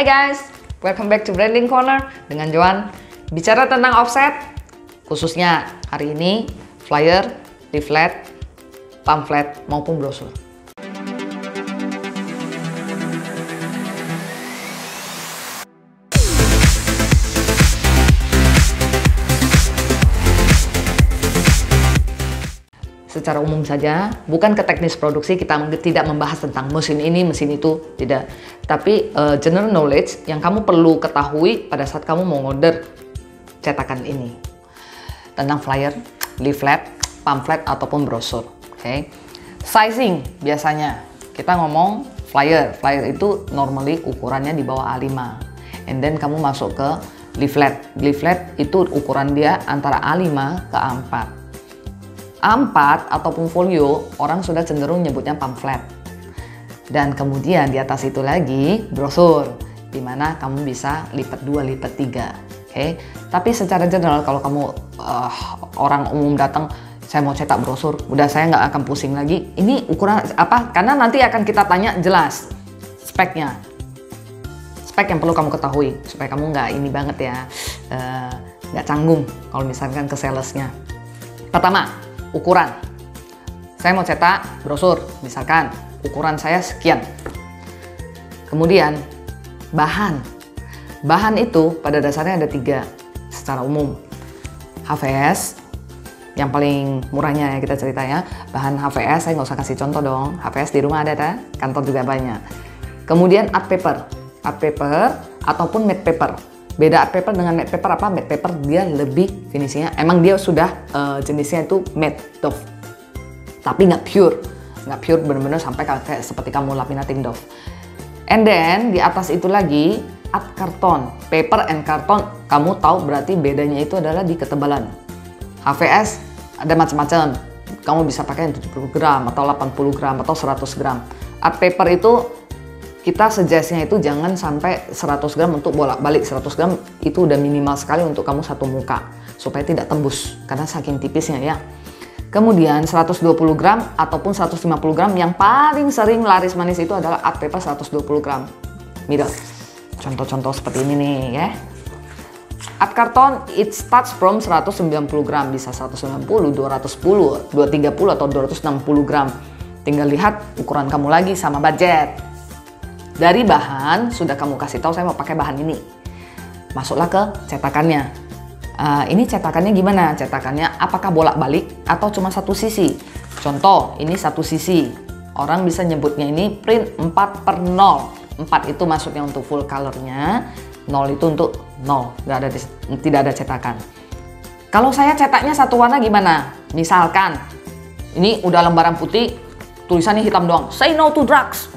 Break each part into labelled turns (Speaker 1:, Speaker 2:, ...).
Speaker 1: Hai guys, welcome back to Branding Corner dengan Joan. Bicara tentang offset, khususnya hari ini flyer, leaflet, pamflet maupun brosur. Secara umum saja, bukan ke teknis produksi, kita tidak membahas tentang mesin ini, mesin itu, tidak. Tapi general knowledge yang kamu perlu ketahui pada saat kamu mau order cetakan ini. Tentang flyer, leaflet, pamflet, ataupun brosur. Oke. Sizing biasanya, kita ngomong flyer. Flyer itu normally ukurannya di bawah A5. And then kamu masuk ke leaflet. Leaflet itu ukuran dia antara A5 ke A4. A4 ataupun folio, orang sudah cenderung nyebutnya pamflet. Dan kemudian di atas itu lagi brosur, di mana kamu bisa lipat 2, lipat 3. Oke. Tapi secara general kalau kamu orang umum datang, saya mau cetak brosur, udah saya nggak akan pusing lagi. Ini ukuran apa? Karena nanti akan kita tanya jelas speknya. Spek yang perlu kamu ketahui supaya kamu nggak ini banget ya, nggak canggung kalau misalkan ke salesnya. Pertama, ukuran. Saya mau cetak brosur, misalkan ukuran saya sekian. Kemudian bahan. Bahan itu pada dasarnya ada 3 secara umum. HVS, yang paling murahnya ya kita cerita ya. Bahan HVS, saya nggak usah kasih contoh dong. HVS di rumah ada kan? Kantor juga banyak. Kemudian art paper. Art paper ataupun matte paper. Beda art paper dengan matte paper apa? Matte paper dia lebih finishingnya, emang dia sudah jenisnya itu matte doff, tapi nggak pure bener-bener sampai kayak seperti kamu laminating doff. And then di atas itu lagi art karton, paper and karton. Kamu tahu berarti bedanya itu adalah di ketebalan. HVS ada macam-macam, kamu bisa pakai 70 gram atau 80 gram atau 100 gram. Art paper itu kita suggest-nya itu jangan sampai 100 gram untuk bolak-balik. 100 gram itu udah minimal sekali untuk kamu satu muka supaya tidak tembus karena saking tipisnya ya. Kemudian 120 gram ataupun 150 gram yang paling sering laris manis itu adalah art paper 120 gram middle. Contoh-contoh seperti ini nih ya. Art karton it starts from 190 gram, bisa 190, 210, 230 atau 260 gram. Tinggal lihat ukuran kamu lagi sama budget. Dari bahan, sudah kamu kasih tahu saya mau pakai bahan ini. Masuklah ke cetakannya. Ini cetakannya gimana? Cetakannya apakah bolak-balik atau cuma satu sisi? Contoh, ini satu sisi. Orang bisa nyebutnya ini print 4/0. 4 itu maksudnya untuk full colornya, 0 itu untuk 0. Tidak ada cetakan. Kalau saya cetaknya satu warna gimana? Misalkan, ini udah lembaran putih, tulisannya hitam doang. Say no to drugs.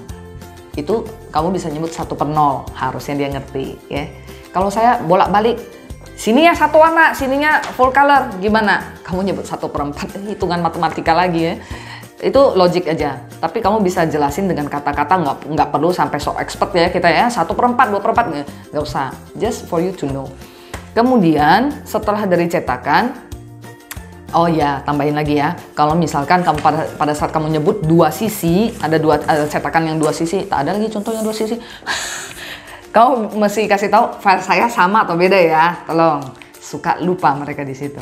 Speaker 1: Itu kamu bisa nyebut 1/0, harusnya dia ngerti ya. Kalau saya bolak-balik, sininya satu warna, sininya full color, gimana? Kamu nyebut 1/4, hitungan matematika lagi ya. Itu logik aja. Tapi kamu bisa jelasin dengan kata-kata, nggak perlu sampai so expert ya kita ya. 1/4, 2/4 nggak usah. Just for you to know. Kemudian setelah dari cetakan, oh ya, tambahin lagi ya. Kalau misalkan kamu pada saat kamu nyebut 2 sisi, ada cetakan yang 2 sisi, tak ada lagi contoh yang 2 sisi. Kamu mesti kasih tahu file saya sama atau beda ya. Tolong, suka lupa mereka di situ.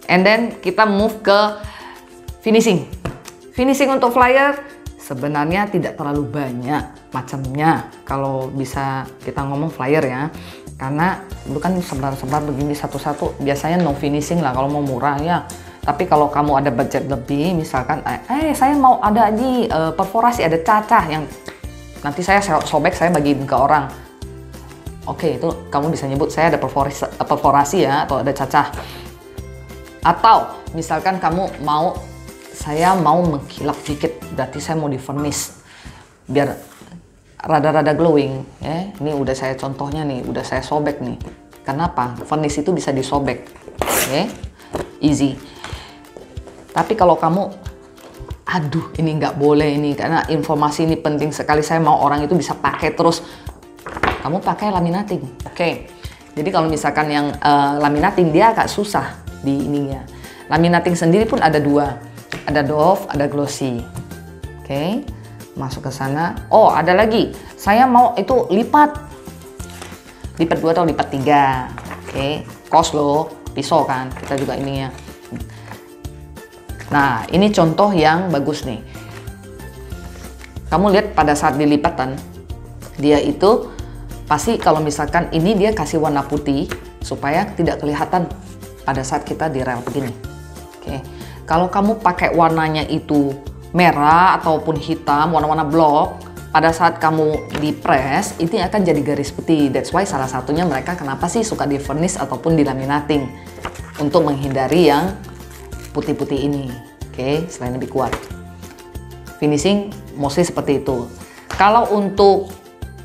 Speaker 1: And then kita move ke finishing. Finishing untuk flyer sebenarnya tidak terlalu banyak macamnya. Kalau bisa kita ngomong flyer ya. Karena bukan sebar-sebar begini satu-satu, biasanya no finishing lah kalau mau murah ya. Tapi kalau kamu ada budget lebih, misalkan saya mau ada di perforasi, ada cacah yang nanti saya sobek, saya bagiin ke orang. Oke, itu kamu bisa nyebut saya ada perforasi ya, atau ada cacah. Atau misalkan kamu mau, saya mau mengkilap dikit, berarti saya mau di furnish biar rada-rada glowing ya. Ini udah saya contohnya nih, udah saya sobek nih. Kenapa? Furnish itu bisa disobek. Oke. Easy. Tapi kalau kamu aduh ini nggak boleh ini karena informasi ini penting sekali, saya mau orang itu bisa pakai terus, kamu pakai laminating. Oke. Jadi kalau misalkan yang laminating dia agak susah di ininya. Laminating sendiri pun ada 2. Ada doff, ada glossy. Oke. Masuk ke sana. Oh, ada lagi. Saya mau itu lipat 2 atau lipat 3. Oke, cost loh, pisau kan. Kita juga ininya. Nah, ini contoh yang bagus nih. Kamu lihat pada saat dilipatan, dia itu pasti kalau misalkan ini dia kasih warna putih supaya tidak kelihatan pada saat kita di rel begini. Oke. Kalau kamu pakai warnanya itu merah ataupun hitam, warna-warna blok, pada saat kamu di press, ini akan jadi garis putih. That's why salah satunya mereka kenapa sih suka di furnish ataupun di laminating. Untuk menghindari yang putih-putih ini. Oke, selain lebih kuat. Finishing mostly seperti itu. Kalau untuk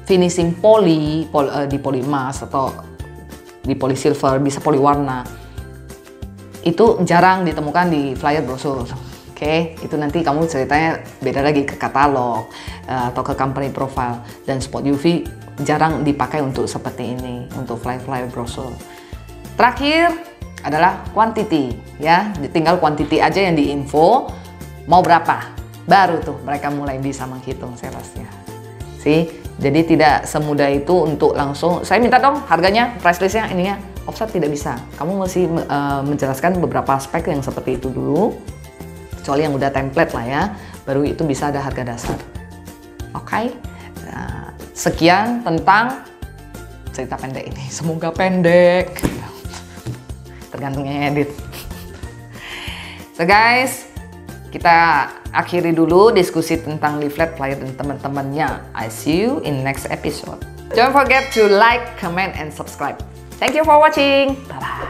Speaker 1: finishing di poli emas atau di poli silver, bisa poli warna, itu jarang ditemukan di flyer brosur. Oke, itu nanti kamu ceritanya beda lagi ke katalog atau ke company profile. Dan spot UV jarang dipakai untuk seperti ini, untuk flyer brosur. Terakhir adalah quantity, ya. Tinggal quantity aja yang diinfo, mau berapa. Baru tuh mereka mulai bisa menghitung salesnya. Jadi tidak semudah itu untuk langsung, saya minta dong harganya, price listnya, ininya. Offset tidak bisa. Kamu mesti menjelaskan beberapa aspek yang seperti itu dulu. Kecuali yang udah template lah ya, baru itu bisa ada harga dasar. Oke, nah, sekian tentang cerita pendek ini. Semoga pendek, tergantung yang edit. So guys, kita akhiri dulu diskusi tentang leaflet, flyer dan teman-temannya. I see you in next episode. Don't forget to like, comment, and subscribe. Thank you for watching. Bye bye.